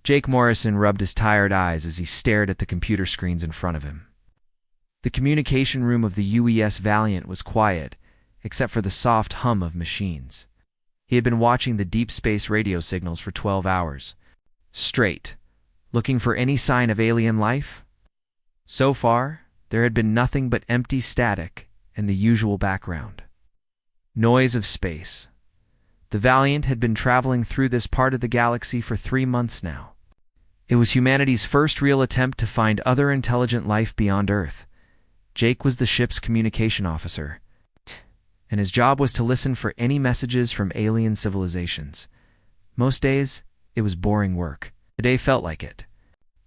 Jake Morrison rubbed his tired eyes as he stared at the computer screens in front of him. The communication room of the UES Valiant was quiet, except for the soft hum of machines. He had been watching the deep space radio signals for 12 hours. Straight, looking for any sign of alien life? So far, there had been nothing but empty static and the usual background. Noise of space. The Valiant had been traveling through this part of the galaxy for 3 months now. It was humanity's first real attempt to find other intelligent life beyond Earth. Jake was the ship's communication officer, and his job was to listen for any messages from alien civilizations. Most days, it was boring work. Today felt like it.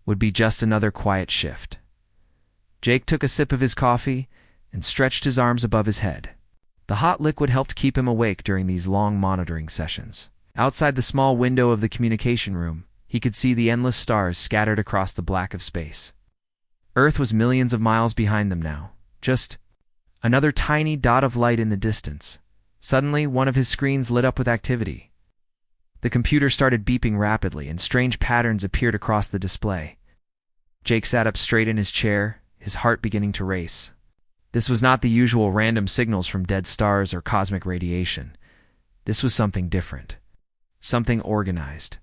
Would be just another quiet shift. Jake took a sip of his coffee and stretched his arms above his head. The hot liquid helped keep him awake during these long monitoring sessions. Outside the small window of the communication room, he could see the endless stars scattered across the black of space. Earth was millions of miles behind them now, just another tiny dot of light in the distance. Suddenly, one of his screens lit up with activity. The computer started beeping rapidly, and strange patterns appeared across the display. Jake sat up straight in his chair, his heart beginning to race. This was not the usual random signals from dead stars or cosmic radiation. This was something different. Something organized.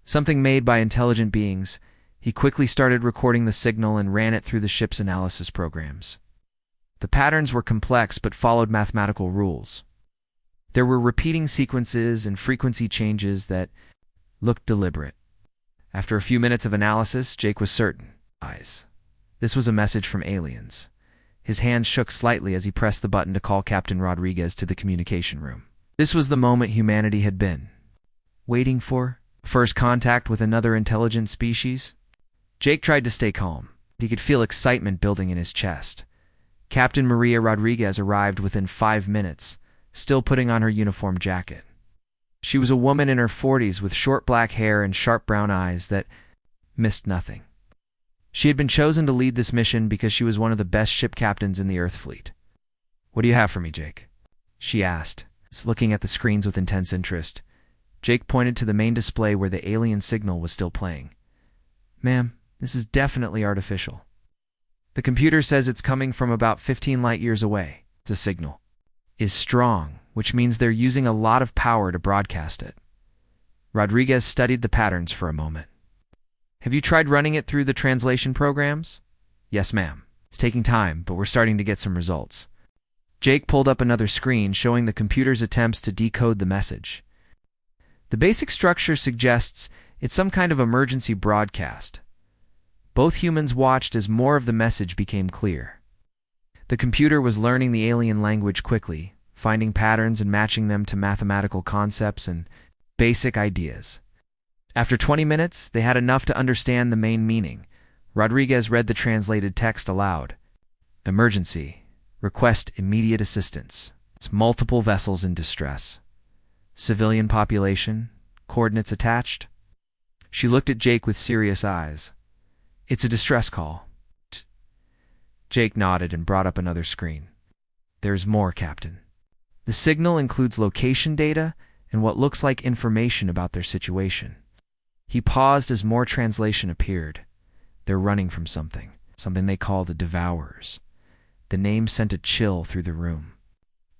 Something made by intelligent beings. He quickly started recording the signal and ran it through the ship's analysis programs. The patterns were complex but followed mathematical rules. There were repeating sequences and frequency changes that looked deliberate. After a few minutes of analysis, Jake was certain. This was a message from aliens. His hands shook slightly as he pressed the button to call Captain Rodriguez to the communication room. This was the moment humanity had been waiting for. First contact with another intelligent species. Jake tried to stay calm. He could feel excitement building in his chest. Captain Maria Rodriguez arrived within 5 minutes, still putting on her uniform jacket. She was a woman in her 40s with short black hair and sharp brown eyes that missed nothing. She had been chosen to lead this mission because she was one of the best ship captains in the Earth fleet. "What do you have for me, Jake?" she asked, looking at the screens with intense interest. Jake pointed to the main display where the alien signal was still playing. "Ma'am, this is definitely artificial. The computer says it's coming from about 15 light years away. The signal is strong, which means they're using a lot of power to broadcast it." Rodriguez studied the patterns for a moment. "Have you tried running it through the translation programs?" "Yes, ma'am. It's taking time, but we're starting to get some results." Jake pulled up another screen showing the computer's attempts to decode the message. The basic structure suggests it's some kind of emergency broadcast. Both humans watched as more of the message became clear. The computer was learning the alien language quickly, finding patterns and matching them to mathematical concepts and basic ideas. After 20 minutes, they had enough to understand the main meaning. Rodriguez read the translated text aloud. "Emergency. Request immediate assistance. It's multiple vessels in distress. Civilian population. Coordinates attached." She looked at Jake with serious eyes. "It's a distress call." Jake nodded and brought up another screen. "There's more, Captain. The signal includes location data and what looks like information about their situation." He paused as more translation appeared. "They're running from something they call the Devourers." The name sent a chill through the room,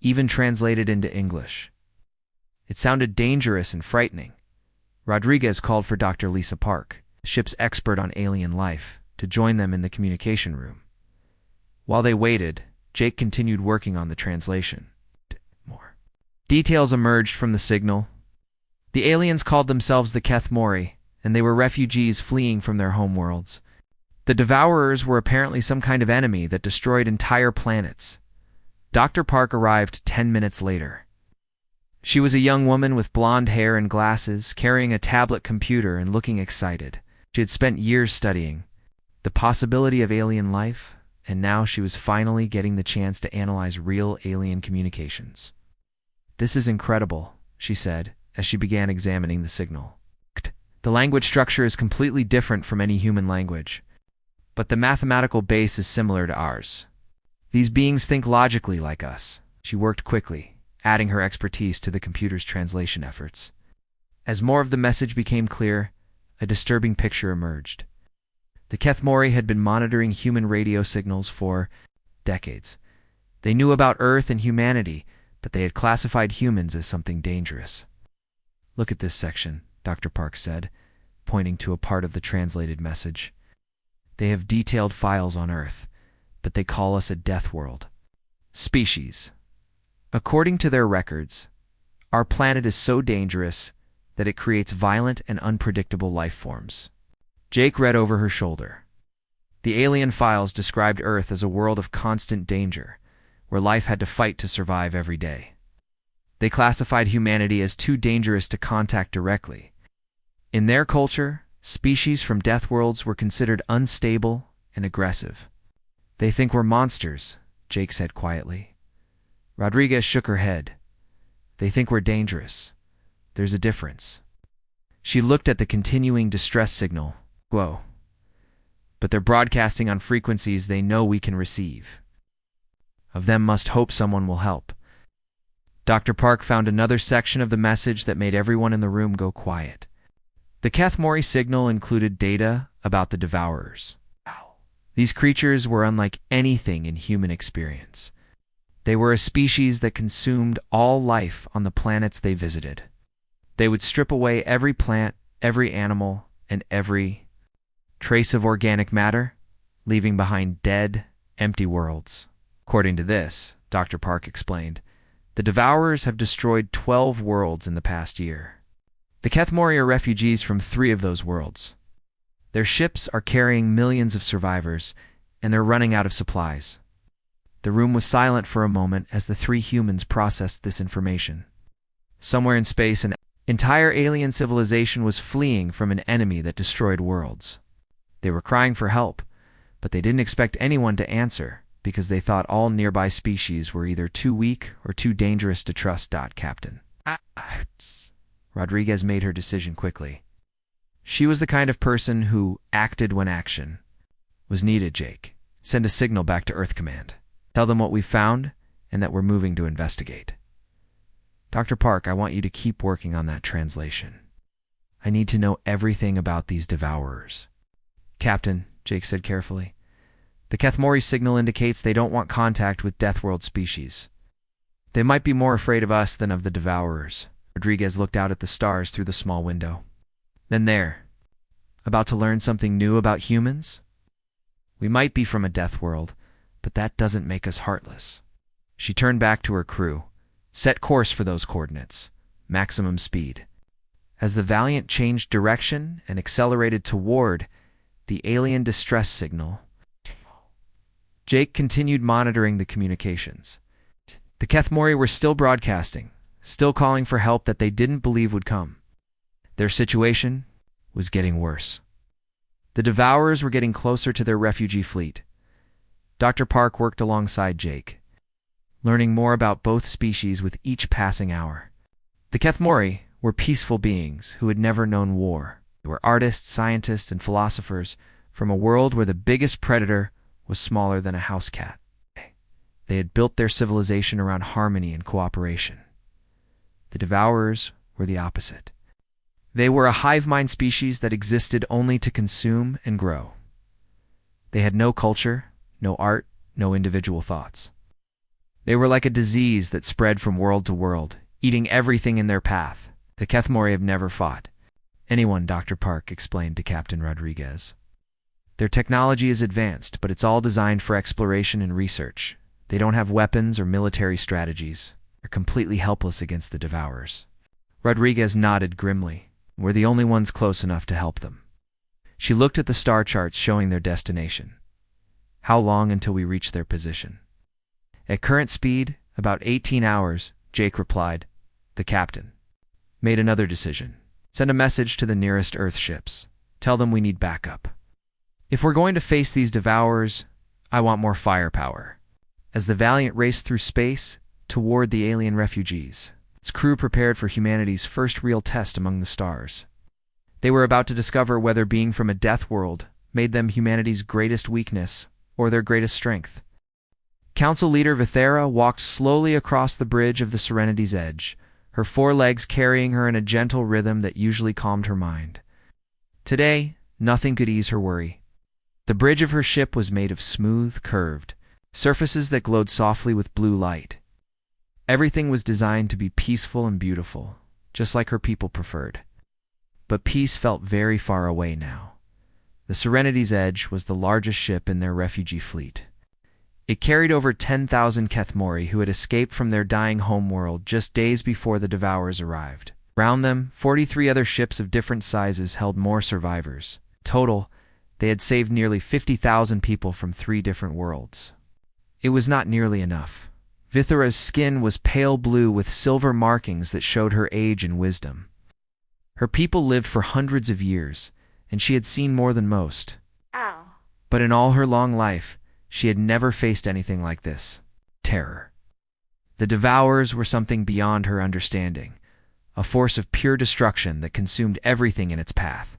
even translated into English. It sounded dangerous and frightening. Rodriguez called for Dr. Lisa Park, the ship's expert on alien life, to join them in the communication room. While they waited, Jake continued working on the translation. More details emerged from the signal. The aliens called themselves the Keth Mori, and they were refugees fleeing from their homeworlds. The Devourers were apparently some kind of enemy that destroyed entire planets. Dr. Park arrived 10 minutes later. She was a young woman with blonde hair and glasses, carrying a tablet computer and looking excited. She had spent years studying the possibility of alien life, and now she was finally getting the chance to analyze real alien communications. "This is incredible," she said, as she began examining the signal. "The language structure is completely different from any human language, but the mathematical base is similar to ours. These beings think logically like us." She worked quickly, adding her expertise to the computer's translation efforts. As more of the message became clear, a disturbing picture emerged. The Kethmori had been monitoring human radio signals for decades. They knew about Earth and humanity, but they had classified humans as something dangerous. "Look at this section," Dr. Park said, pointing to a part of the translated message. "They have detailed files on Earth, but they call us a death world. Species. According to their records, our planet is so dangerous that it creates violent and unpredictable life forms." Jake read over her shoulder. The alien files described Earth as a world of constant danger, where life had to fight to survive every day. They classified humanity as too dangerous to contact directly. In their culture, species from death worlds were considered unstable and aggressive. "They think we're monsters," Jake said quietly. Rodriguez shook her head. "They think we're dangerous. There's a difference." She looked at the continuing distress signal. "Whoa. But they're broadcasting on frequencies they know we can receive. Of them must hope someone will help." Dr. Park found another section of the message that made everyone in the room go quiet. The Kethmori signal included data about the Devourers. These creatures were unlike anything in human experience. They were a species that consumed all life on the planets they visited. They would strip away every plant, every animal, and every trace of organic matter, leaving behind dead, empty worlds. According to this, Dr. Park explained, the Devourers have destroyed 12 worlds in the past year. The Kethmori are refugees from 3 of those worlds. Their ships are carrying millions of survivors, and they're running out of supplies. The room was silent for a moment as the 3 humans processed this information. Somewhere in space, an entire alien civilization was fleeing from an enemy that destroyed worlds. They were crying for help, but they didn't expect anyone to answer because they thought all nearby species were either too weak or too dangerous to trust. Captain. Rodriguez made her decision quickly. She was the kind of person who acted when action was needed. "Jake, send a signal back to Earth Command. Tell them what we found and that we're moving to investigate. Dr. Park, I want you to keep working on that translation. I need to know everything about these Devourers." "Captain," Jake said carefully, "the Kethmori signal indicates they don't want contact with Deathworld species. They might be more afraid of us than of the Devourers." Rodriguez looked out at the stars through the small window. "Then there. About to learn something new about humans? We might be from a death world, but that doesn't make us heartless." She turned back to her crew. "Set course for those coordinates. Maximum speed." As the Valiant changed direction and accelerated toward the alien distress signal, Jake continued monitoring the communications. The Kethmori were still broadcasting, still calling for help that they didn't believe would come. Their situation was getting worse. The Devourers were getting closer to their refugee fleet. Dr. Park worked alongside Jake, learning more about both species with each passing hour. The Kethmori were peaceful beings who had never known war. They were artists, scientists, and philosophers from a world where the biggest predator was smaller than a house cat. They had built their civilization around harmony and cooperation. The Devourers were the opposite. They were a hive mind species that existed only to consume and grow. They had no culture, no art, no individual thoughts. They were like a disease that spread from world to world, eating everything in their path. The Kethmori have never fought anyone, Dr. Park explained to Captain Rodriguez. Their technology is advanced, but it's all designed for exploration and research. They don't have weapons or military strategies. They're completely helpless against the Devourers. Rodriguez nodded grimly. We're the only ones close enough to help them. She looked at the star charts showing their destination. How long until we reach their position? At current speed, about 18 hours, Jake replied. The captain made another decision. Send a message to the nearest Earth ships. Tell them we need backup. If we're going to face these Devourers, I want more firepower. As the Valiant raced through space toward the alien refugees, its crew prepared for humanity's first real test among the stars. They were about to discover whether being from a death world made them humanity's greatest weakness or their greatest strength. Council leader Vithera walked slowly across the bridge of the Serenity's edge, her 4 legs carrying her in a gentle rhythm that usually calmed her mind. Today, nothing could ease her worry. The bridge of her ship was made of smooth, curved surfaces that glowed softly with blue light. Everything was designed to be peaceful and beautiful, just like her people preferred. But peace felt very far away now. The Serenity's Edge was the largest ship in their refugee fleet. It carried over 10,000 Kethmori who had escaped from their dying homeworld just days before the Devourers arrived. Around them, 43 other ships of different sizes held more survivors. Total, they had saved nearly 50,000 people from 3 different worlds. It was not nearly enough. Vithara's skin was pale blue with silver markings that showed her age and wisdom. Her people lived for hundreds of years, and she had seen more than most. Ow. But in all her long life, she had never faced anything like this. Terror. The Devourers were something beyond her understanding, a force of pure destruction that consumed everything in its path.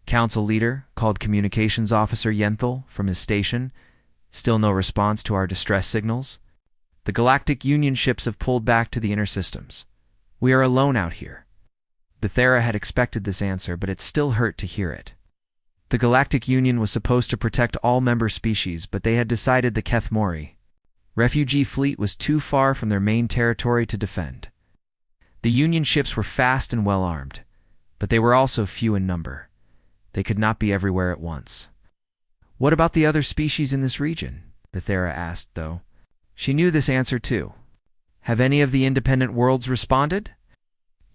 Council leader called Communications Officer Yenthal from his station. Still no response to our distress signals. The Galactic Union ships have pulled back to the inner systems. We are alone out here. Bethera had expected this answer, but it still hurt to hear it. The Galactic Union was supposed to protect all member species, but they had decided the Kethmori refugee fleet was too far from their main territory to defend. The Union ships were fast and well-armed, but they were also few in number. They could not be everywhere at once. What about the other species in this region? Bethera asked, though. She knew this answer too. Have any of the independent worlds responded?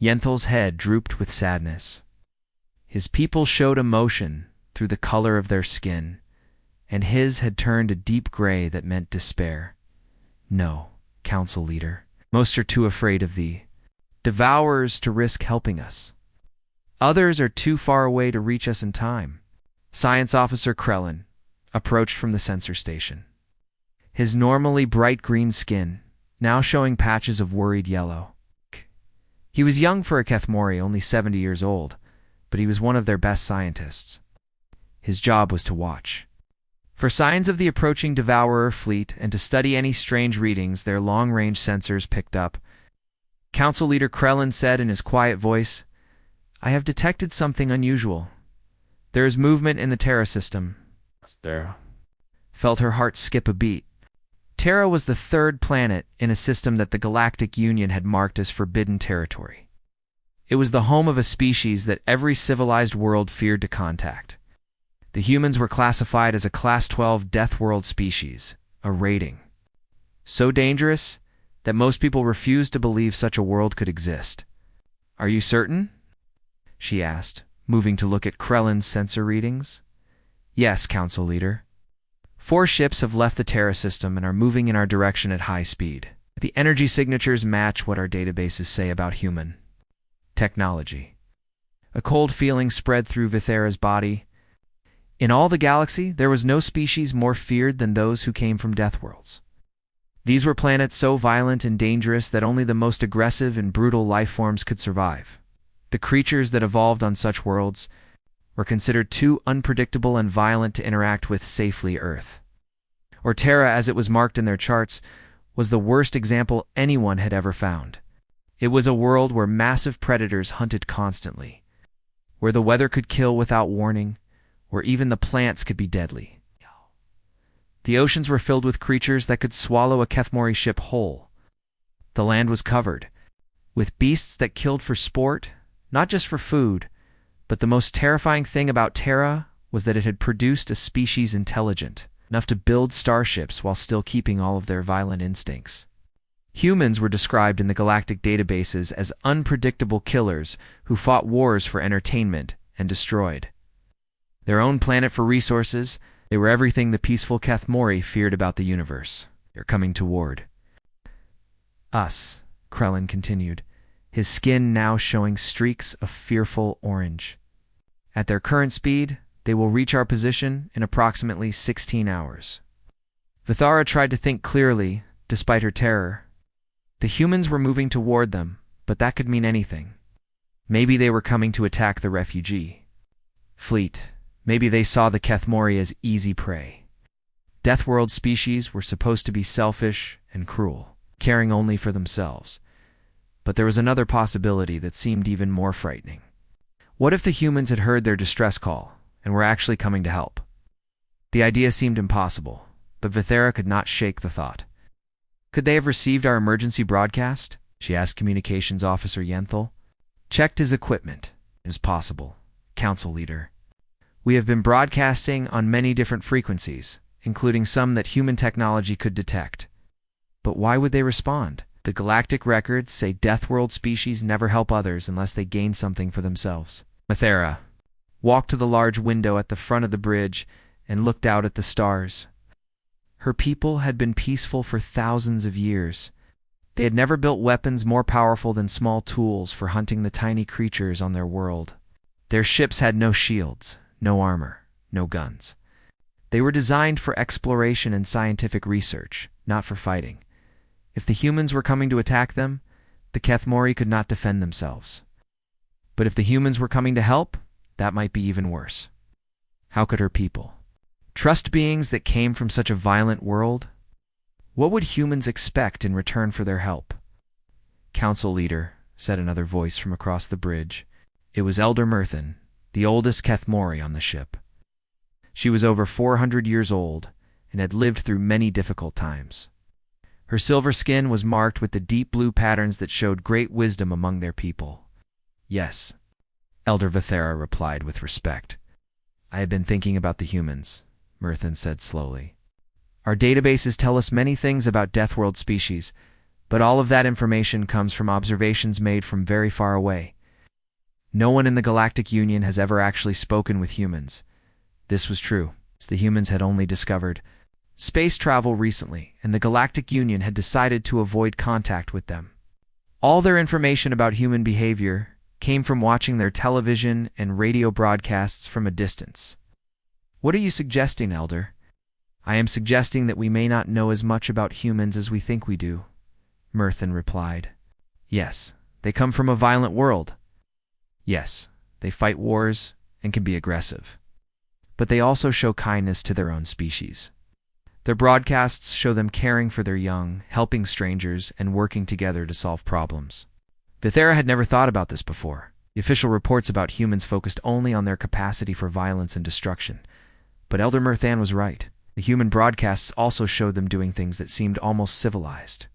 Yenthal's head drooped with sadness. His people showed emotion through the color of their skin, and his had turned a deep gray that meant despair. No, Council Leader. Most are too afraid of the Devourers to risk helping us. Others are too far away to reach us in time. Science Officer Krellin approached from the sensor station. His normally bright green skin, now showing patches of worried yellow. He was young for a Kethmori, only 70 years old, but he was one of their best scientists. His job was to watch for signs of the approaching Devourer fleet and to study any strange readings their long-range sensors picked up. Council Leader Krellin said in his quiet voice, I have detected something unusual. There is movement in the Terra system. Terra? Felt her heart skip a beat. Terra was the 3rd planet in a system that the Galactic Union had marked as forbidden territory. It was the home of a species that every civilized world feared to contact. The humans were classified as a Class 12 Deathworld species, a rating so dangerous that most people refused to believe such a world could exist. Are you certain? She asked, moving to look at Krellin's sensor readings. Yes, Council Leader. 4 ships have left the Terra system and are moving in our direction at high speed. The energy signatures match what our databases say about human technology. A cold feeling spread through Vithera's body. In all the galaxy, there was no species more feared than those who came from Deathworlds. These were planets so violent and dangerous that only the most aggressive and brutal life forms could survive. The creatures that evolved on such worlds were considered too unpredictable and violent to interact with safely Earth. Or Terra, as it was marked in their charts, was the worst example anyone had ever found. It was a world where massive predators hunted constantly, where the weather could kill without warning, where even the plants could be deadly. The oceans were filled with creatures that could swallow a Kethmori ship whole. The land was covered with beasts that killed for sport, not just for food, but the most terrifying thing about Terra was that it had produced a species intelligent enough to build starships while still keeping all of their violent instincts. Humans were described in the galactic databases as unpredictable killers who fought wars for entertainment and destroyed their own planet for resources. They were everything the peaceful Kethmori feared about the universe. They're coming toward us, Krellin continued, his skin now showing streaks of fearful orange. At their current speed, they will reach our position in approximately 16 hours. Vithara tried to think clearly, despite her terror. The humans were moving toward them, but that could mean anything. Maybe they were coming to attack the refugee fleet. Maybe they saw the Kethmori as easy prey. Deathworld species were supposed to be selfish and cruel, caring only for themselves. But there was another possibility that seemed even more frightening. What if the humans had heard their distress call and were actually coming to help? The idea seemed impossible, but Vithera could not shake the thought. Could they have received our emergency broadcast? She asked Communications Officer Yenthal. Checked his equipment. It is possible, Council Leader. We have been broadcasting on many different frequencies, including some that human technology could detect. But why would they respond? The Galactic records say Deathworld species never help others unless they gain something for themselves. Vithera walked to the large window at the front of the bridge and looked out at the stars. Her people had been peaceful for thousands of years. They had never built weapons more powerful than small tools for hunting the tiny creatures on their world. Their ships had no shields, no armor, no guns. They were designed for exploration and scientific research, not for fighting. If the humans were coming to attack them, the Kethmori could not defend themselves. But if the humans were coming to help, that might be even worse. How could her people trust beings that came from such a violent world? What would humans expect in return for their help? Council Leader, said another voice from across the bridge. It was Elder Murthan, the oldest Kethmori on the ship. She was over 400 years old and had lived through many difficult times. Her silver skin was marked with the deep blue patterns that showed great wisdom among their people. Yes, Elder Vithera replied with respect. I have been thinking about the humans, Murthan said slowly. Our databases tell us many things about Deathworld species, but all of that information comes from observations made from very far away. No one in the Galactic Union has ever actually spoken with humans. This was true. The humans had only discovered space travel recently, and the Galactic Union had decided to avoid contact with them. All their information about human behavior came from watching their television and radio broadcasts from a distance. What are you suggesting, Elder? I am suggesting that we may not know as much about humans as we think we do, Murthan replied. Yes, they come from a violent world. Yes, they fight wars and can be aggressive. But they also show kindness to their own species. Their broadcasts show them caring for their young, helping strangers, and working together to solve problems. Vithera had never thought about this before. The official reports about humans focused only on their capacity for violence and destruction. But Elder Murthan was right. The human broadcasts also showed them doing things that seemed almost civilized.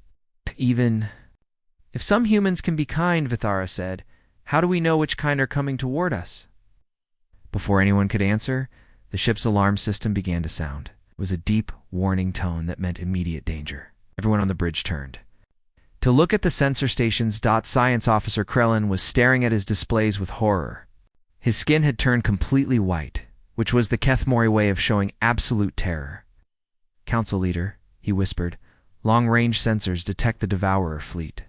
Even if some humans can be kind, Vithera said, how do we know which kind are coming toward us? Before anyone could answer, the ship's alarm system began to sound. It was a deep, warning tone that meant immediate danger. Everyone on the bridge turned to look at the sensor stations. Science Officer Krellin was staring at his displays with horror. His skin had turned completely white, which was the Kethmori way of showing absolute terror. Council Leader, he whispered, long-range sensors detect the Devourer fleet.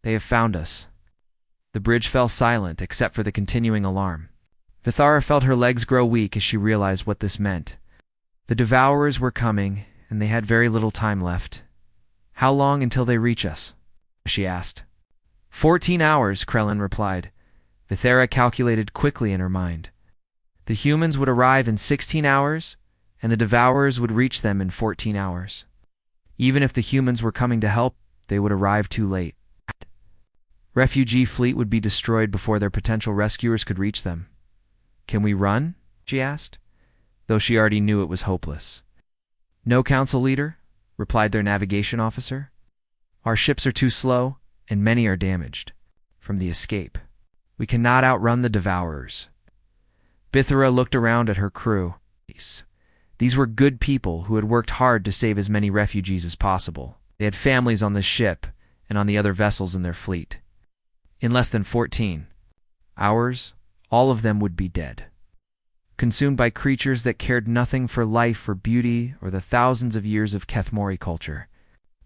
They have found us. The bridge fell silent except for the continuing alarm. Vithera felt her legs grow weak as she realized what this meant. The Devourers were coming, and they had very little time left. How long until they reach us? She asked. 14 hours, Krellin replied. Vithera calculated quickly in her mind. The humans would arrive in 16 hours, and the Devourers would reach them in 14 hours. Even if the humans were coming to help, they would arrive too late. Refugee fleet would be destroyed before their potential rescuers could reach them. Can we run? She asked, though she already knew it was hopeless. No, Council Leader, replied their navigation officer. Our ships are too slow, and many are damaged from the escape. We cannot outrun the Devourers. Vithera looked around at her crew. These were good people who had worked hard to save as many refugees as possible. They had families on this ship and on the other vessels in their fleet. In less than 14 hours, all of them would be dead, consumed by creatures that cared nothing for life or beauty or the thousands of years of Kethmori culture.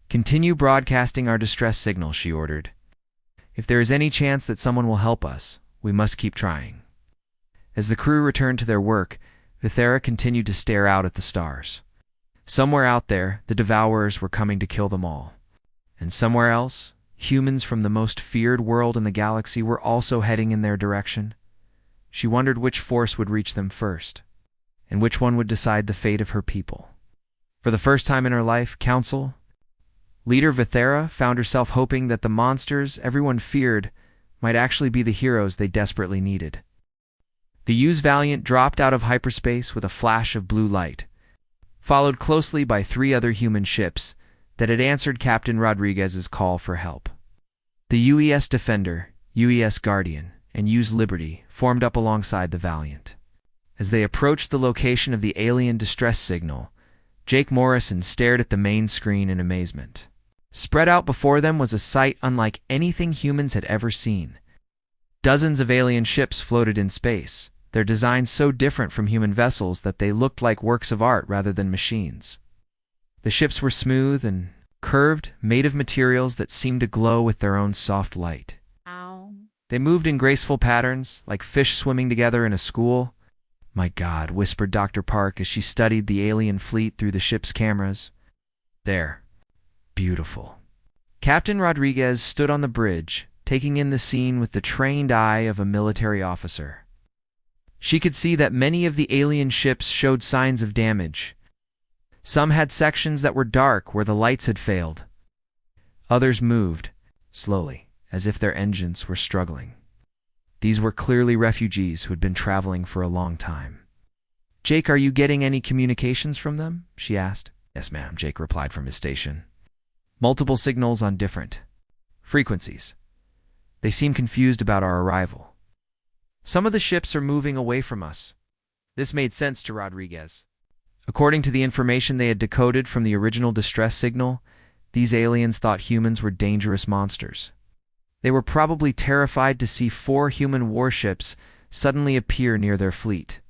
Continue broadcasting our distress signal, she ordered. If there is any chance that someone will help us, we must keep trying. As the crew returned to their work, Vithera continued to stare out at the stars. Somewhere out there, the Devourers were coming to kill them all. And somewhere else, humans from the most feared world in the galaxy were also heading in their direction. She wondered which force would reach them first, and which one would decide the fate of her people. For the first time in her life, Council Leader Vithera found herself hoping that the monsters everyone feared might actually be the heroes they desperately needed. The U.S. Valiant dropped out of hyperspace with a flash of blue light, followed closely by 3 other human ships that had answered Captain Rodriguez's call for help. The UES Defender, UES Guardian, and U.S. Liberty formed up alongside the Valiant. As they approached the location of the alien distress signal, Jake Morrison stared at the main screen in amazement. Spread out before them was a sight unlike anything humans had ever seen. Dozens of alien ships floated in space, their designs so different from human vessels that they looked like works of art rather than machines. The ships were smooth and curved, made of materials that seemed to glow with their own soft light. Ow. They moved in graceful patterns, like fish swimming together in a school. "My God," whispered Dr. Park as she studied the alien fleet through the ship's cameras. "There. Beautiful." Captain Rodriguez stood on the bridge, taking in the scene with the trained eye of a military officer. She could see that many of the alien ships showed signs of damage. Some had sections that were dark where the lights had failed. Others moved, slowly, as if their engines were struggling. These were clearly refugees who had been traveling for a long time. "Jake, are you getting any communications from them?" she asked. "Yes, ma'am," Jake replied from his station. "Multiple signals on different frequencies. They seem confused about our arrival. Some of the ships are moving away from us." This made sense to Rodriguez. According to the information they had decoded from the original distress signal, these aliens thought humans were dangerous monsters. They were probably terrified to see 4 human warships suddenly appear near their fleet.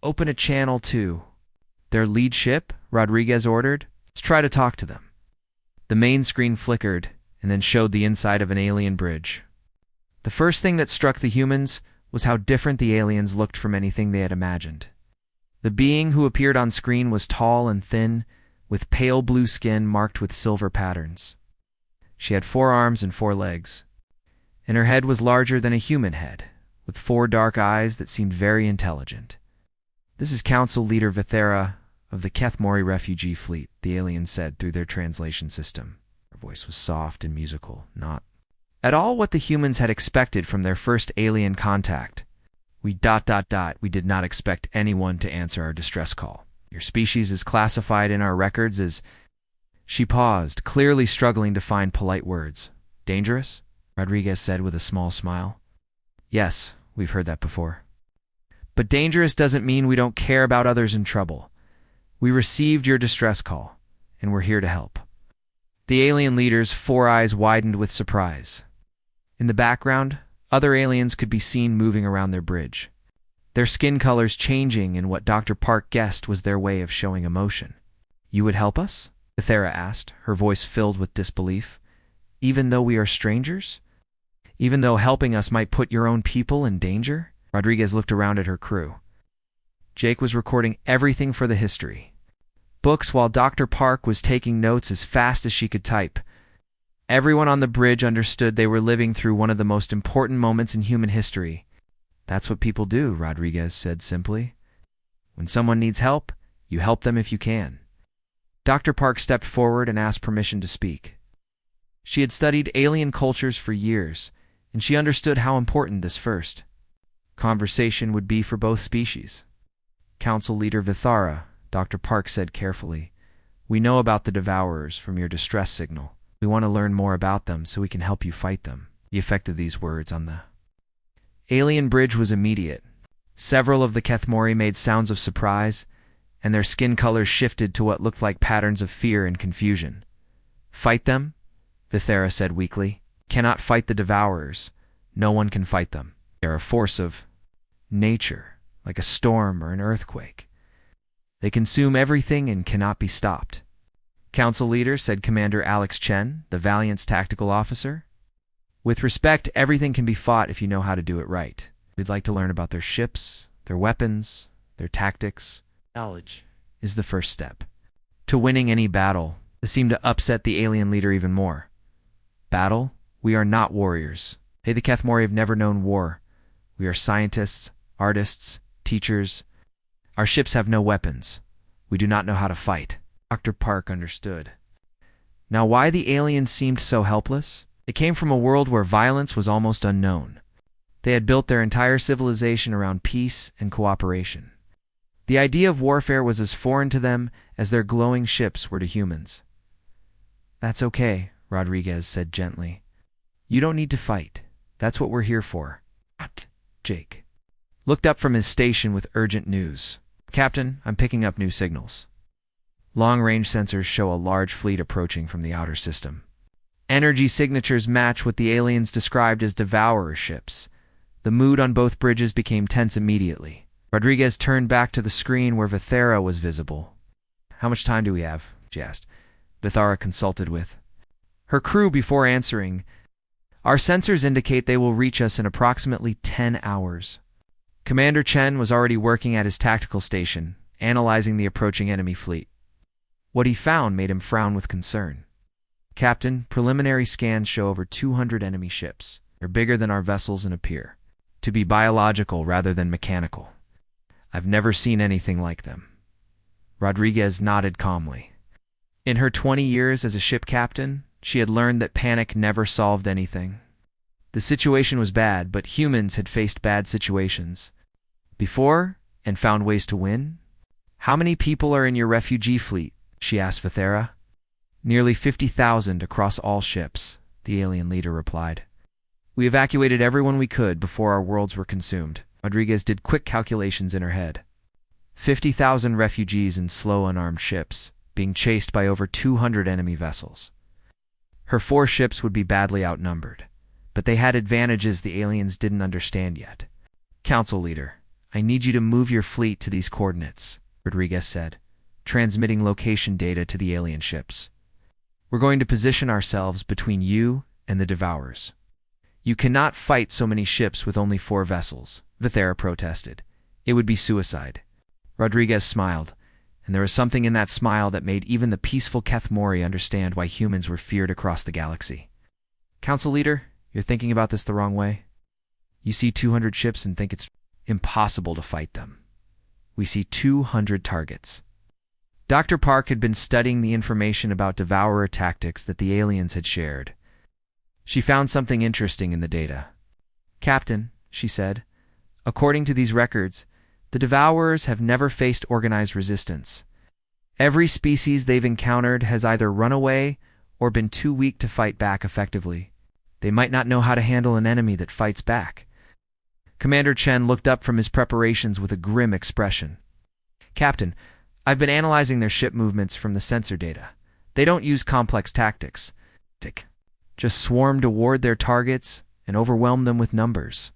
"Open a channel to their lead ship," Rodriguez ordered. "Let's try to talk to them." The main screen flickered and then showed the inside of an alien bridge. The first thing that struck the humans was how different the aliens looked from anything they had imagined. The being who appeared on screen was tall and thin, with pale blue skin marked with silver patterns. She had 4 arms and 4 legs, and her head was larger than a human head, with 4 dark eyes that seemed very intelligent. "This is Council Leader Vithera of the Kethmori refugee fleet," the alien said through their translation system. Her voice was soft and musical, not at all what the humans had expected from their first alien contact. We did not expect anyone to answer our distress call. Your species is classified in our records as..." She paused, clearly struggling to find polite words. "Dangerous?" Rodriguez said with a small smile. "Yes, we've heard that before. But dangerous doesn't mean we don't care about others in trouble. We received your distress call, and we're here to help." The alien leader's 4 eyes widened with surprise. In the background, other aliens could be seen moving around their bridge, their skin colors changing in what Dr. Park guessed was their way of showing emotion. "You would help us?" Ethera asked, her voice filled with disbelief. "Even though we are strangers? Even though helping us might put your own people in danger?" Rodriguez looked around at her crew. Jake was recording everything for the history books while Dr. Park was taking notes as fast as she could type. Everyone on the bridge understood they were living through one of the most important moments in human history. "That's what people do," Rodriguez said simply. "When someone needs help, you help them if you can." Dr. Park stepped forward and asked permission to speak. She had studied alien cultures for years, and she understood how important this first conversation would be for both species. "Council Leader Vithara," Dr. Park said carefully, "we know about the Devourers from your distress signal. We want to learn more about them so we can help you fight them." The effect of these words on the alien bridge was immediate. Several of the Kethmori made sounds of surprise, and their skin colors shifted to what looked like patterns of fear and confusion. "Fight them?" Vithera said weakly. "Cannot fight the Devourers. No one can fight them. They're a force of nature, like a storm or an earthquake. They consume everything and cannot be stopped." "Council Leader," said Commander Alex Chen, the Valiant's tactical officer. "With respect, everything can be fought if you know how to do it right. We'd like to learn about their ships, their weapons, their tactics. Knowledge is the first step to winning any battle." This seemed to upset the alien leader even more. "Battle? We are not warriors. They, the Kethmori, have never known war. We are scientists, artists, teachers. Our ships have no weapons. We do not know how to fight." Dr. Park understood. Now why the aliens seemed so helpless? They came from a world where violence was almost unknown. They had built their entire civilization around peace and cooperation. The idea of warfare was as foreign to them as their glowing ships were to humans. "That's okay," Rodriguez said gently. "You don't need to fight. That's what we're here for." Jake looked up from his station with urgent news. "Captain, I'm picking up new signals. Long-range sensors show a large fleet approaching from the outer system. Energy signatures match what the aliens described as devourer ships." The mood on both bridges became tense immediately. Rodriguez turned back to the screen where Vithara was visible. "How much time do we have?" she asked. Vithara consulted with her crew before answering. "Our sensors indicate they will reach us in approximately 10 hours. Commander Chen was already working at his tactical station, analyzing the approaching enemy fleet. What he found made him frown with concern. "Captain, preliminary scans show over 200 enemy ships. They're bigger than our vessels and appear to be biological rather than mechanical. I've never seen anything like them." Rodriguez nodded calmly. In her 20 years as a ship captain, she had learned that panic never solved anything. The situation was bad, but humans had faced bad situations before and found ways to win. "How many people are in your refugee fleet?" she asked Vithara. "Nearly 50,000 across all ships," the alien leader replied. "We evacuated everyone we could before our worlds were consumed." Rodriguez did quick calculations in her head. 50,000 refugees in slow, unarmed ships, being chased by over 200 enemy vessels. Her 4 ships would be badly outnumbered, but they had advantages the aliens didn't understand yet. "Council leader, I need you to move your fleet to these coordinates," Rodriguez said, transmitting location data to the alien ships. "We're going to position ourselves between you and the Devourers." "You cannot fight so many ships with only 4 vessels," Vithara protested. "It would be suicide." Rodriguez smiled, and there was something in that smile that made even the peaceful Keth Mori understand why humans were feared across the galaxy. "Council leader, you're thinking about this the wrong way. You see 200 ships and think it's impossible to fight them. We see 200 targets." Dr. Park had been studying the information about devourer tactics that the aliens had shared. She found something interesting in the data. "Captain," she said, "according to these records, the Devourers have never faced organized resistance. Every species they've encountered has either run away or been too weak to fight back effectively. They might not know how to handle an enemy that fights back." Commander Chen looked up from his preparations with a grim expression. "Captain, I've been analyzing their ship movements from the sensor data. They don't use complex tactics. Just swarm toward their targets and overwhelm them with numbers.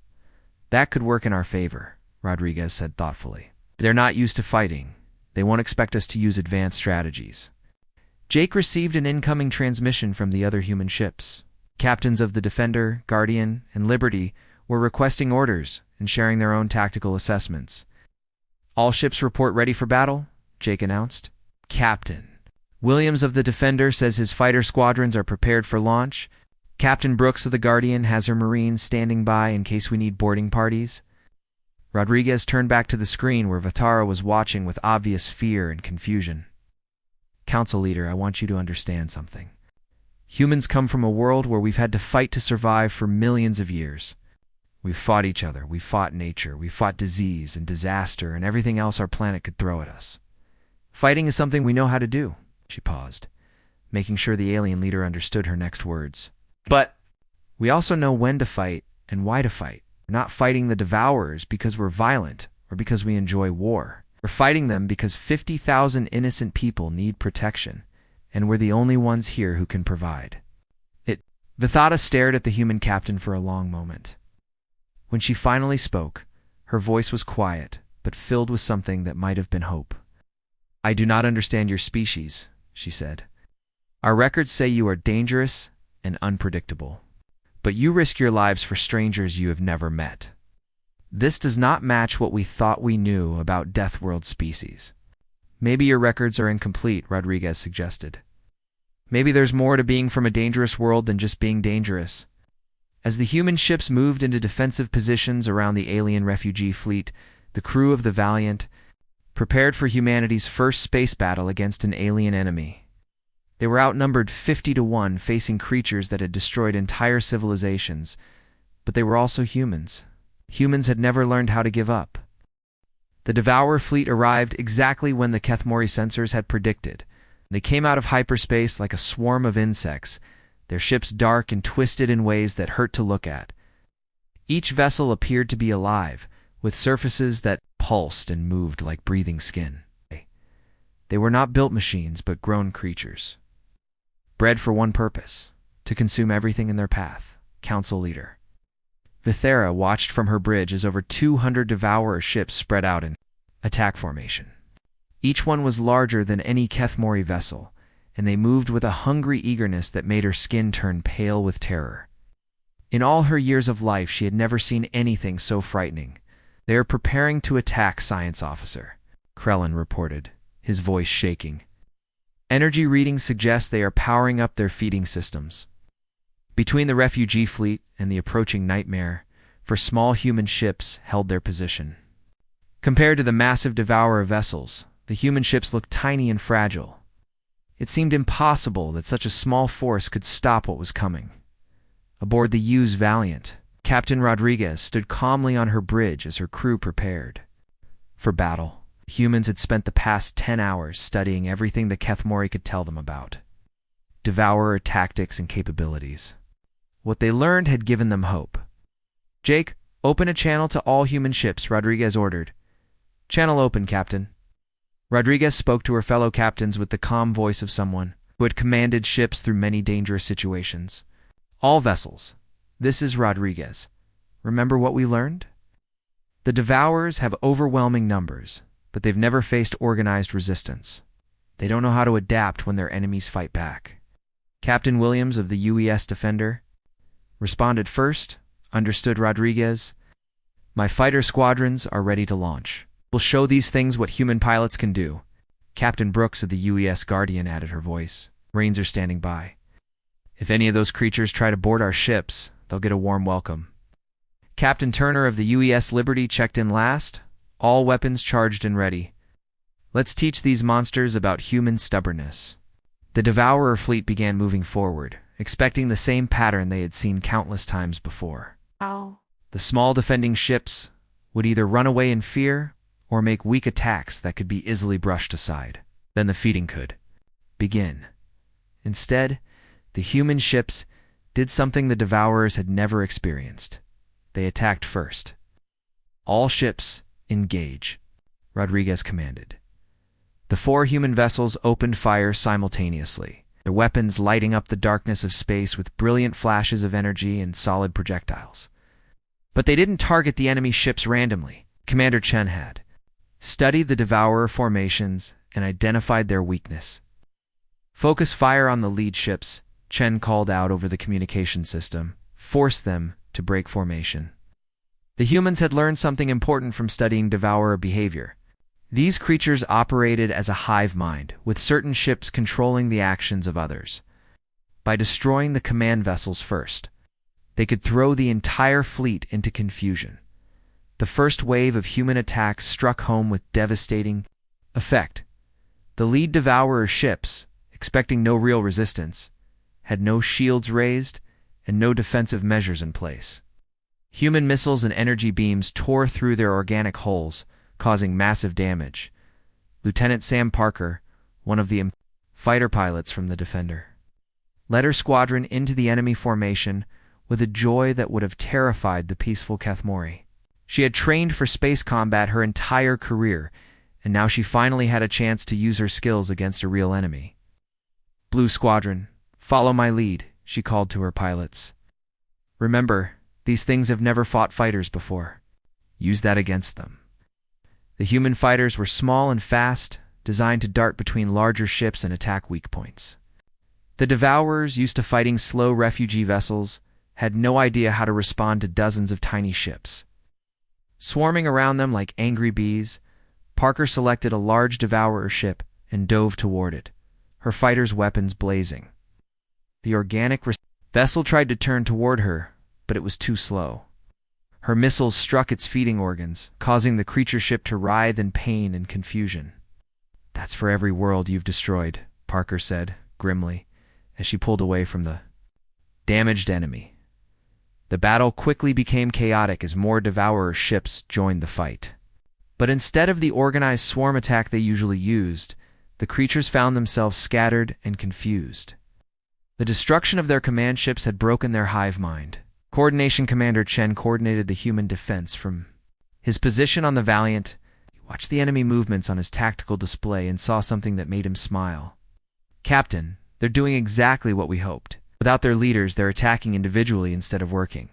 That could work in our favor," Rodriguez said thoughtfully. "They're not used to fighting. They won't expect us to use advanced strategies." Jake received an incoming transmission from the other human ships. Captains of the Defender, Guardian, and Liberty were requesting orders and sharing their own tactical assessments. "All ships report ready for battle," Jake announced. "Captain Williams of the Defender says his fighter squadrons are prepared for launch. Captain Brooks of the Guardian has her Marines standing by in case we need boarding parties." Rodriguez turned back to the screen where Vithara was watching with obvious fear and confusion. "Council leader, I want you to understand something. Humans come from a world where we've had to fight to survive for millions of years. We've fought each other, we've fought nature, we've fought disease and disaster and everything else our planet could throw at us. Fighting is something we know how to do." She paused, making sure the alien leader understood her next words. "But we also know when to fight and why to fight. We're not fighting the Devourers because we're violent or because we enjoy war. We're fighting them because 50,000 innocent people need protection, and we're the only ones here who can provide it." Vithara stared at the human captain for a long moment. When she finally spoke, her voice was quiet, but filled with something that might have been hope. "I do not understand your species," she said. "Our records say you are dangerous and unpredictable, but you risk your lives for strangers you have never met. This does not match what we thought we knew about Deathworld species." "Maybe your records are incomplete," Rodriguez suggested. "Maybe there's more to being from a dangerous world than just being dangerous." As the human ships moved into defensive positions around the alien refugee fleet, the crew of the Valiant prepared for humanity's first space battle against an alien enemy. They were outnumbered 50-1, facing creatures that had destroyed entire civilizations, but they were also humans, Humans had never learned how to give up. The Devourer fleet arrived exactly when the Kethmori sensors had predicted. They came out of hyperspace like a swarm of insects, their ships dark and twisted in ways that hurt to look at. Each vessel appeared to be alive, with surfaces that pulsed and moved like breathing skin. They were not built machines, but grown creatures. Bred for one purpose, to consume everything in their path. Council Leader Vithera watched from her bridge as over 200 Devourer ships spread out in attack formation. Each one was larger than any Kethmori vessel, and they moved with a hungry eagerness that made her skin turn pale with terror. In all her years of life, she had never seen anything so frightening. "They are preparing to attack, Science Officer," Krellin reported, his voice shaking. "Energy readings suggest they are powering up their feeding systems." Between the refugee fleet and the approaching nightmare, for small human ships held their position. Compared to the massive Devourer vessels, the human ships looked tiny and fragile. It seemed impossible that such a small force could stop what was coming. Aboard the U's Valiant, Captain Rodriguez stood calmly on her bridge as her crew prepared for battle. Humans had spent the past 10 hours studying everything the Kethmori could tell them about Devourer tactics and capabilities. What they learned had given them hope. "Jake, open a channel to all human ships," Rodriguez ordered. "Channel open, Captain." Rodriguez spoke to her fellow captains with the calm voice of someone who had commanded ships through many dangerous situations. "All vessels, this is Rodriguez. Remember what we learned? The Devourers have overwhelming numbers, but they've never faced organized resistance. They don't know how to adapt when their enemies fight back." Captain Williams of the UES Defender responded first. "Understood, Rodriguez. My fighter squadrons are ready to launch. We'll show these things what human pilots can do." Captain Brooks of the UES Guardian added her voice. "Rains are standing by. If any of those creatures try to board our ships, they'll get a warm welcome." Captain Turner of the UES Liberty checked in last. "All weapons charged and ready. Let's teach these monsters about human stubbornness." The Devourer fleet began moving forward, expecting the same pattern they had seen countless times before. Ow. The small defending ships would either run away in fear or make weak attacks that could be easily brushed aside. Then the feeding could begin. Instead, the human ships did something the Devourers had never experienced. They attacked first. "All ships, engage," Rodriguez commanded. The 4 human vessels opened fire simultaneously, their weapons lighting up the darkness of space with brilliant flashes of energy and solid projectiles. But they didn't target the enemy ships randomly. Commander Chen had studied the Devourer formations and identified their weakness. "Focus fire on the lead ships," Chen called out over the communication system. "Force them to break formation." The humans had learned something important from studying Devourer behavior. These creatures operated as a hive mind, with certain ships controlling the actions of others. By destroying the command vessels first, they could throw the entire fleet into confusion. The first wave of human attacks struck home with devastating effect. The lead Devourer ships, expecting no real resistance, had no shields raised and no defensive measures in place. Human missiles and energy beams tore through their organic hulls, causing massive damage. Lieutenant Sam Parker, one of the fighter pilots from the Defender, led her squadron into the enemy formation with a joy that would have terrified the peaceful Kethmori. She had trained for space combat her entire career, and now she finally had a chance to use her skills against a real enemy. "Blue Squadron, follow my lead," she called to her pilots. "Remember, these things have never fought fighters before. Use that against them." The human fighters were small and fast, designed to dart between larger ships and attack weak points. The Devourers, used to fighting slow refugee vessels, had no idea how to respond to dozens of tiny ships. Swarming around them like angry bees, Parker selected a large Devourer ship and dove toward it, her fighters' weapons blazing. The organic vessel tried to turn toward her, but it was too slow. Her missiles struck its feeding organs, causing the creature ship to writhe in pain and confusion. "That's for every world you've destroyed," Parker said, grimly, as she pulled away from the damaged enemy. The battle quickly became chaotic as more Devourer ships joined the fight. But instead of the organized swarm attack they usually used, the creatures found themselves scattered and confused. The destruction of their command ships had broken their hive mind. Coordination Commander Chen coordinated the human defense from his position on the Valiant. He watched the enemy movements on his tactical display and saw something that made him smile. "Captain, they're doing exactly what we hoped. Without their leaders, they're attacking individually instead of working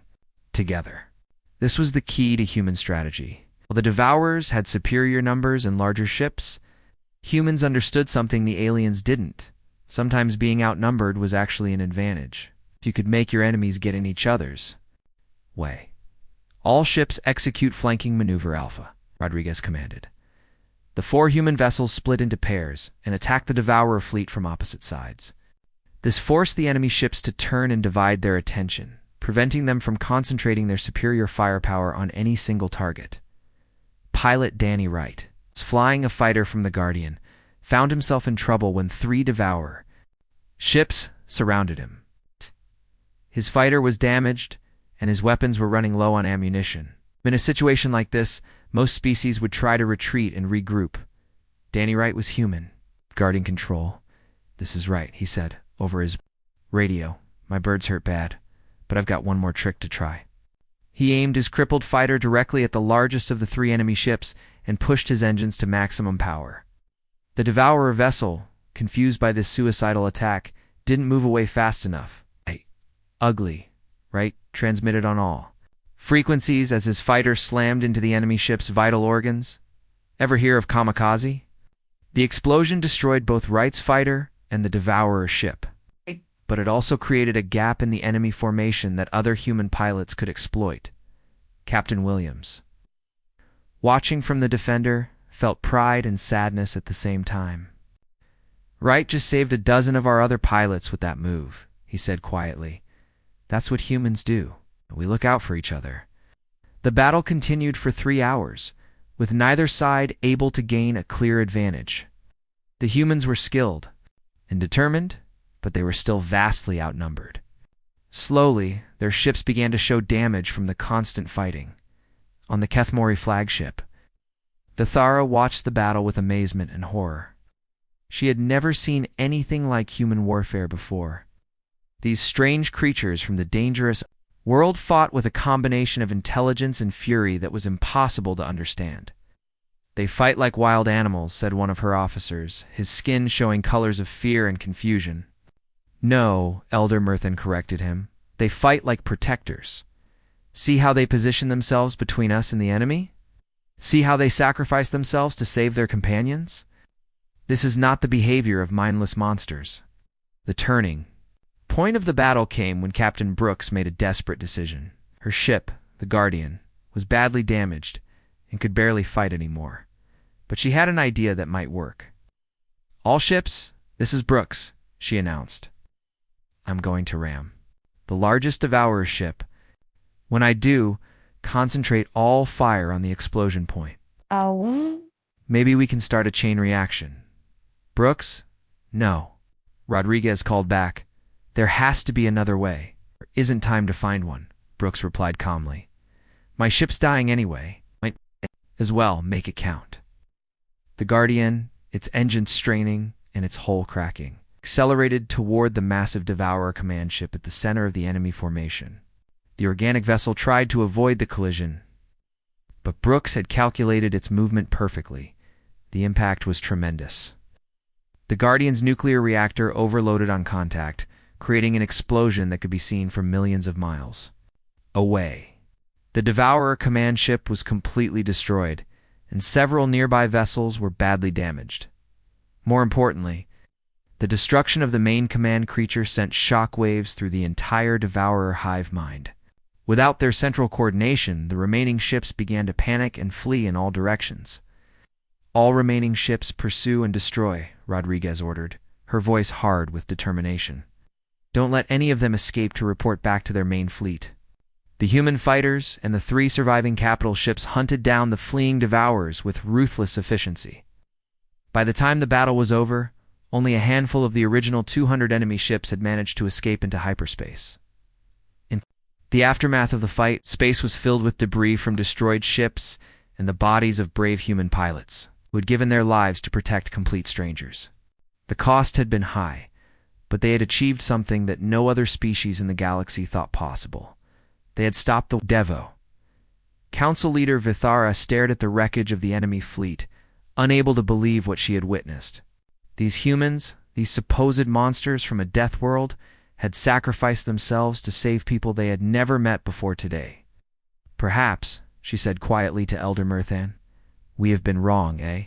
together." This was the key to human strategy. While the Devourers had superior numbers and larger ships, humans understood something the aliens didn't. Sometimes being outnumbered was actually an advantage. If you could make your enemies get in each other's way. "All ships execute flanking maneuver Alpha," Rodriguez commanded. The 4 human vessels split into pairs and attacked the Devourer fleet from opposite sides. This forced the enemy ships to turn and divide their attention, preventing them from concentrating their superior firepower on any single target. Pilot Danny Wright, flying a fighter from the Guardian, found himself in trouble when 3 Devourer ships surrounded him. His fighter was damaged, and his weapons were running low on ammunition. In a situation like this, most species would try to retreat and regroup. Danny Wright was human. "Guarding control. This is right," he said over his radio. "My birds hurt bad, but I've got one more trick to try." He aimed his crippled fighter directly at the largest of the 3 enemy ships and pushed his engines to maximum power. The Devourer vessel, confused by this suicidal attack, didn't move away fast enough. "Ugly, right?" transmitted on all frequencies as his fighter slammed into the enemy ship's vital organs. Ever hear of kamikaze? The explosion destroyed both Wright's fighter and the Devourer ship, but it also created a gap in the enemy formation that other human pilots could exploit. Captain Williams, watching from the Defender, felt pride and sadness at the same time. "Wright just saved a dozen of our other pilots with that move," he said quietly. "That's what humans do. We look out for each other." The battle continued for 3 hours, with neither side able to gain a clear advantage. The humans were skilled and determined, but they were still vastly outnumbered. Slowly, their ships began to show damage from the constant fighting. On the Kethmori flagship, the Thara watched the battle with amazement and horror. She had never seen anything like human warfare before. These strange creatures from the dangerous world fought with a combination of intelligence and fury that was impossible to understand. "They fight like wild animals," said one of her officers, his skin showing colors of fear and confusion. "No," Elder Murthan corrected him. "They fight like protectors. See how they position themselves between us and the enemy? See how they sacrifice themselves to save their companions? This is not the behavior of mindless monsters." The turning point of the battle came when Captain Brooks made a desperate decision. Her ship, the Guardian, was badly damaged and could barely fight anymore. But she had an idea that might work. "All ships, this is Brooks," she announced. "I'm going to ram the largest Devourer ship. When I do, concentrate all fire on the explosion point. Maybe we can start a chain reaction." "Brooks?" "No," Rodriguez called back. "There has to be another way." "There isn't time to find one," Brooks replied calmly. "My ship's dying anyway. Might as well make it count." The Guardian, its engines straining and its hull cracking, accelerated toward the massive Devourer command ship at the center of the enemy formation. The organic vessel tried to avoid the collision, but Brooks had calculated its movement perfectly. The impact was tremendous. The Guardian's nuclear reactor overloaded on contact, creating an explosion that could be seen from millions of miles away. The Devourer command ship was completely destroyed, and several nearby vessels were badly damaged. More importantly, the destruction of the main command creature sent shockwaves through the entire Devourer hive mind. Without their central coordination, the remaining ships began to panic and flee in all directions. "All remaining ships pursue and destroy," Rodriguez ordered, her voice hard with determination. "Don't let any of them escape to report back to their main fleet." The human fighters and the 3 surviving capital ships hunted down the fleeing Devourers with ruthless efficiency. By the time the battle was over, only a handful of the original 200 enemy ships had managed to escape into hyperspace. The aftermath of the fight, space was filled with debris from destroyed ships and the bodies of brave human pilots who had given their lives to protect complete strangers. The cost had been high, but they had achieved something that no other species in the galaxy thought possible. They had stopped the Devo. Council leader Vithara stared at the wreckage of the enemy fleet, unable to believe what she had witnessed. These humans, these supposed monsters from a death world, had sacrificed themselves to save people they had never met before today. Perhaps, she said quietly to Elder Murthan, we have been wrong, eh?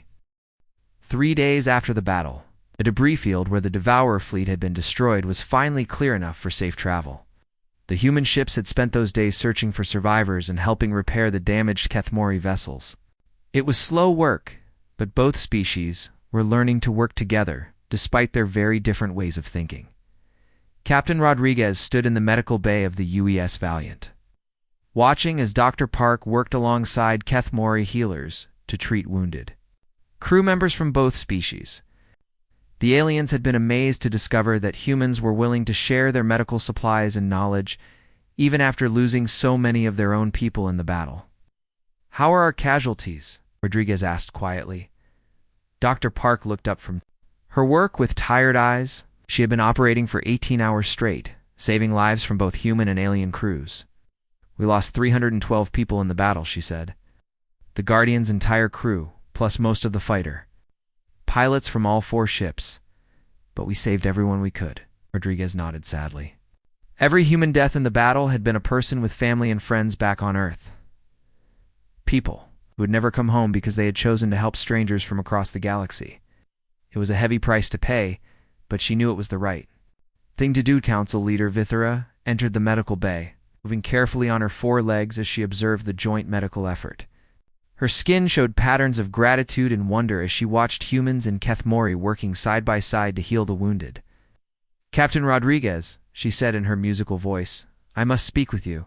3 days after the battle, the debris field where the Devourer fleet had been destroyed was finally clear enough for safe travel. The human ships had spent those days searching for survivors and helping repair the damaged Kethmori vessels. It was slow work, but both species were learning to work together despite their very different ways of thinking. Captain Rodriguez stood in the medical bay of the UES Valiant, watching as Dr. Park worked alongside Kethmori healers to treat wounded crew members from both species. The aliens had been amazed to discover that humans were willing to share their medical supplies and knowledge, even after losing so many of their own people in the battle. "How are our casualties?" Rodriguez asked quietly. Dr. Park looked up from her work with tired eyes. She had been operating for 18 hours straight, saving lives from both human and alien crews. "We lost 312 people in the battle," she said. "The Guardian's entire crew, plus most of the fighter. Pilots from all 4 ships. But we saved everyone we could." Rodriguez nodded sadly. Every human death in the battle had been a person with family and friends back on Earth. People who had never come home because they had chosen to help strangers from across the galaxy. It was a heavy price to pay, but she knew it was the right thing to do. Council leader Vithara entered the medical bay, moving carefully on her 4 legs as she observed the joint medical effort. Her skin showed patterns of gratitude and wonder as she watched humans and Kethmori working side by side to heal the wounded. "Captain Rodriguez," she said in her musical voice, "I must speak with you.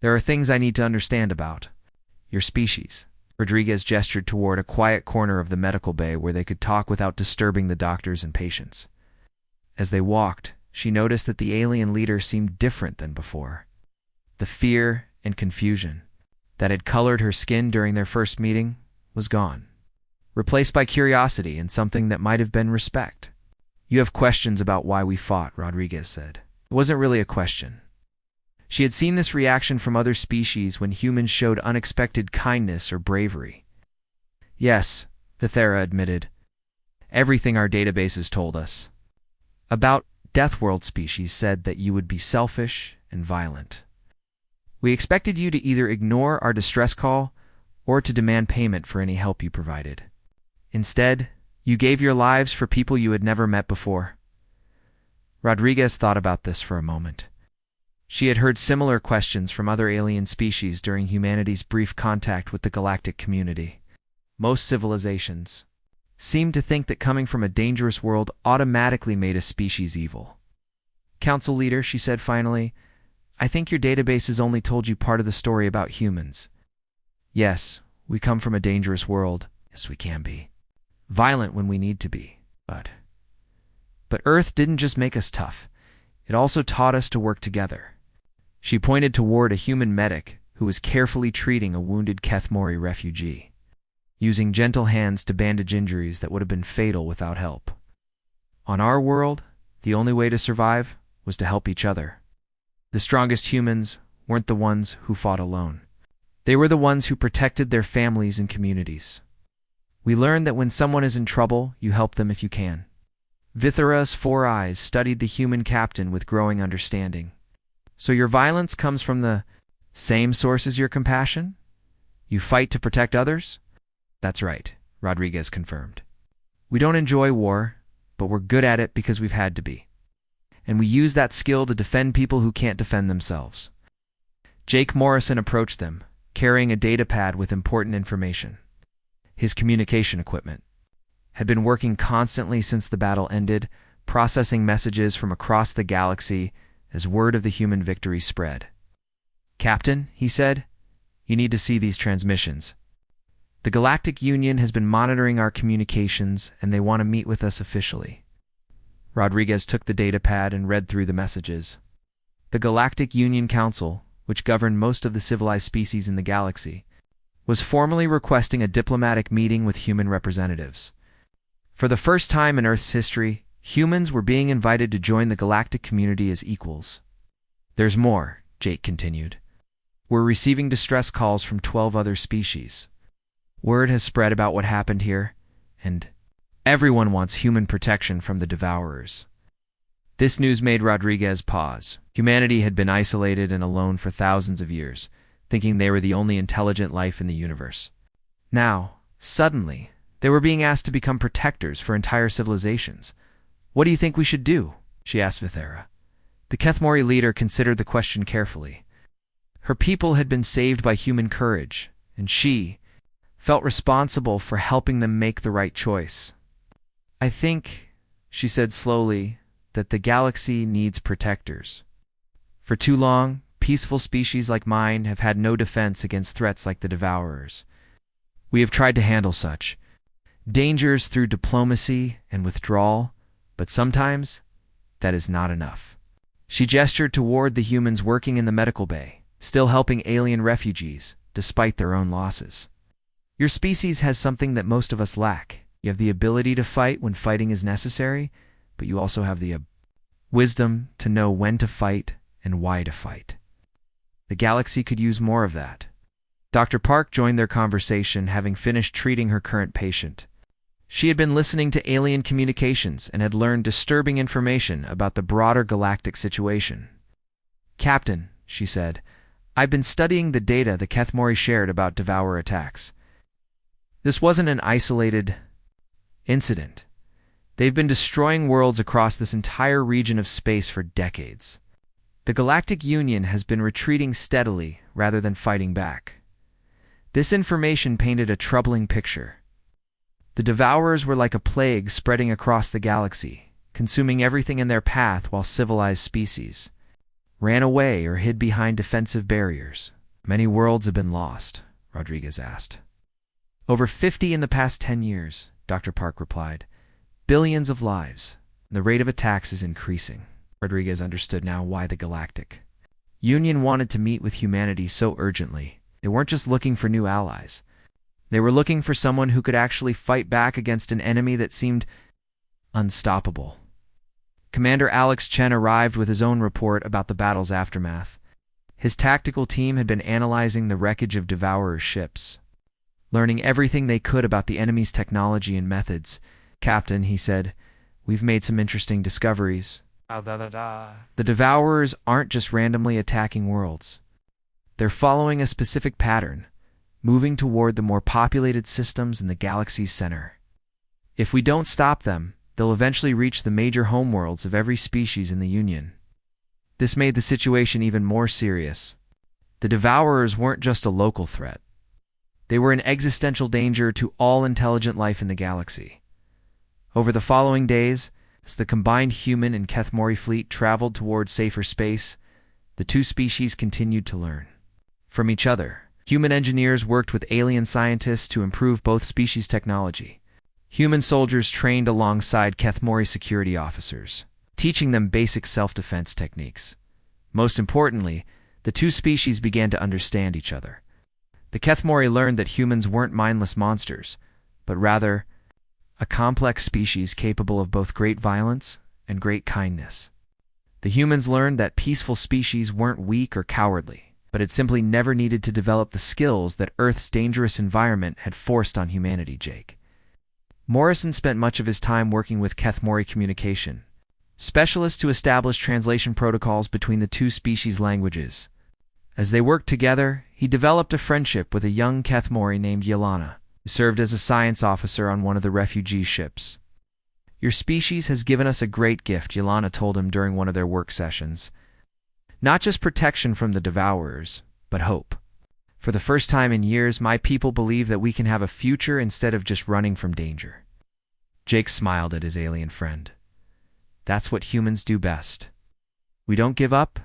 There are things I need to understand about your species." Rodriguez gestured toward a quiet corner of the medical bay where they could talk without disturbing the doctors and patients. As they walked, she noticed that the alien leader seemed different than before. The fear and confusion that had colored her skin during their first meeting was gone, replaced by curiosity and something that might have been respect. "You have questions about why we fought," Rodriguez said. It wasn't really a question. She had seen this reaction from other species when humans showed unexpected kindness or bravery. "Yes," Vithara admitted. "Everything our databases told us about Deathworld species said that you would be selfish and violent. We expected you to either ignore our distress call or to demand payment for any help you provided. Instead, you gave your lives for people you had never met before." Rodriguez thought about this for a moment. She had heard similar questions from other alien species during humanity's brief contact with the galactic community. Most civilizations seemed to think that coming from a dangerous world automatically made a species evil. "Council leader," she said finally, "I think your databases only told you part of the story about humans. Yes, we come from a dangerous world. Yes, we can be violent when we need to be. But Earth didn't just make us tough. It also taught us to work together." She pointed toward a human medic who was carefully treating a wounded Kethmori refugee, using gentle hands to bandage injuries that would have been fatal without help. "On our world, the only way to survive was to help each other. The strongest humans weren't the ones who fought alone. They were the ones who protected their families and communities. We learned that when someone is in trouble, you help them if you can." Vithara's 4 eyes studied the human captain with growing understanding. "So your violence comes from the same source as your compassion? You fight to protect others?" "That's right," Rodriguez confirmed. "We don't enjoy war, but we're good at it because we've had to be. And we use that skill to defend people who can't defend themselves." Jake Morrison approached them, carrying a datapad with important information. His communication equipment had been working constantly since the battle ended, processing messages from across the galaxy as word of the human victory spread. "Captain," he said, "you need to see these transmissions. The Galactic Union has been monitoring our communications, and they want to meet with us officially." Rodriguez took the datapad and read through the messages. The Galactic Union Council which governed most of the civilized species in the galaxy, was formally requesting a diplomatic meeting with human representatives. For the first time in Earth's history, humans were being invited to join the galactic community as equals. "There's more," Jake continued. "We're receiving distress calls from 12 other species. Word has spread about what happened here, and everyone wants human protection from the Devourers." This news made Rodriguez pause. Humanity had been isolated and alone for thousands of years, thinking they were the only intelligent life in the universe. Now, suddenly, they were being asked to become protectors for entire civilizations. "What do you think we should do?" she asked Vithera. The Kethmori leader considered the question carefully. Her people had been saved by human courage, and she felt responsible for helping them make the right choice. "I think," she said slowly, "that the galaxy needs protectors. For too long, peaceful species like mine have had no defense against threats like the Devourers. We have tried to handle such dangers through diplomacy and withdrawal, but sometimes that is not enough." She gestured toward the humans working in the medical bay, still helping alien refugees, despite their own losses. "Your species has something that most of us lack. You have the ability to fight when fighting is necessary, but you also have the wisdom to know when to fight and why to fight. The galaxy could use more of that." Dr. Park joined their conversation, having finished treating her current patient. She had been listening to alien communications and had learned disturbing information about the broader galactic situation. "Captain," she said, "I've been studying the data the Kethmori shared about Devourer attacks. This wasn't an isolated incident. They've been destroying worlds across this entire region of space for decades. The Galactic Union has been retreating steadily rather than fighting back. This information painted a troubling picture. The Devourers were like a plague spreading across the galaxy, consuming everything in their path while civilized species ran away or hid behind defensive barriers." "Many worlds have been lost?" Rodriguez asked. "Over 50 in the past 10 years, Dr. Park replied. "Billions of lives. The rate of attacks is increasing." Rodriguez understood now why the Galactic Union wanted to meet with humanity so urgently. They weren't just looking for new allies. They were looking for someone who could actually fight back against an enemy that seemed unstoppable. Commander Alex Chen arrived with his own report about the battle's aftermath. His tactical team had been analyzing the wreckage of Devourer's ships, learning everything they could about the enemy's technology and methods. "Captain," he said, "we've made some interesting discoveries. The Devourers aren't just randomly attacking worlds. They're following a specific pattern, moving toward the more populated systems in the galaxy's center. If we don't stop them, they'll eventually reach the major homeworlds of every species in the Union." This made the situation even more serious. The Devourers weren't just a local threat. They were an existential danger to all intelligent life in the galaxy. Over the following days, as the combined human and Kethmori fleet traveled toward safer space, the two species continued to learn from each other. Human engineers worked with alien scientists to improve both species' technology. Human soldiers trained alongside Kethmori security officers, teaching them basic self-defense techniques. Most importantly, the two species began to understand each other. The Kethmori learned that humans weren't mindless monsters, but rather a complex species capable of both great violence and great kindness. The humans learned that peaceful species weren't weak or cowardly, but it simply never needed to develop the skills that Earth's dangerous environment had forced on humanity. Jake Morrison spent much of his time working with Kethmori communication specialists to establish translation protocols between the two species' languages. As they worked together, he developed a friendship with a young Kethmori named Yelana, who served as a science officer on one of the refugee ships. "Your species has given us a great gift," Yelana told him during one of their work sessions. "Not just protection from the Devourers, but hope. For the first time in years, my people believe that we can have a future instead of just running from danger." Jake smiled at his alien friend. "That's what humans do best. We don't give up,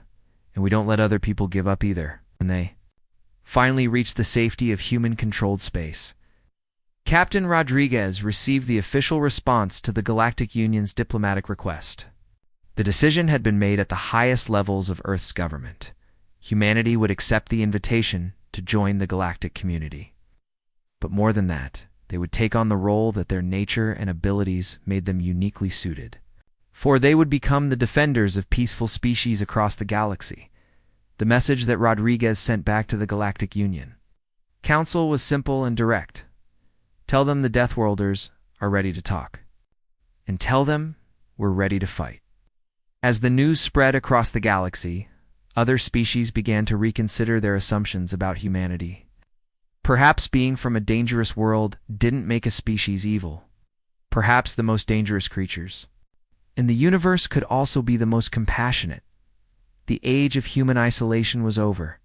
and we don't let other people give up either." When they finally reached the safety of human-controlled space, Captain Rodriguez received the official response to the Galactic Union's diplomatic request. The decision had been made at the highest levels of Earth's government. Humanity would accept the invitation to join the galactic community. But more than that, they would take on the role that their nature and abilities made them uniquely suited. For they would become the defenders of peaceful species across the galaxy, the message that Rodriguez sent back to the Galactic Union. Counsel was simple and direct. Tell them the Deathworlders are ready to talk. And tell them we're ready to fight. As the news spread across the galaxy, other species began to reconsider their assumptions about humanity. Perhaps being from a dangerous world didn't make a species evil. Perhaps the most dangerous creatures in the universe could also be the most compassionate. The age of human isolation was over,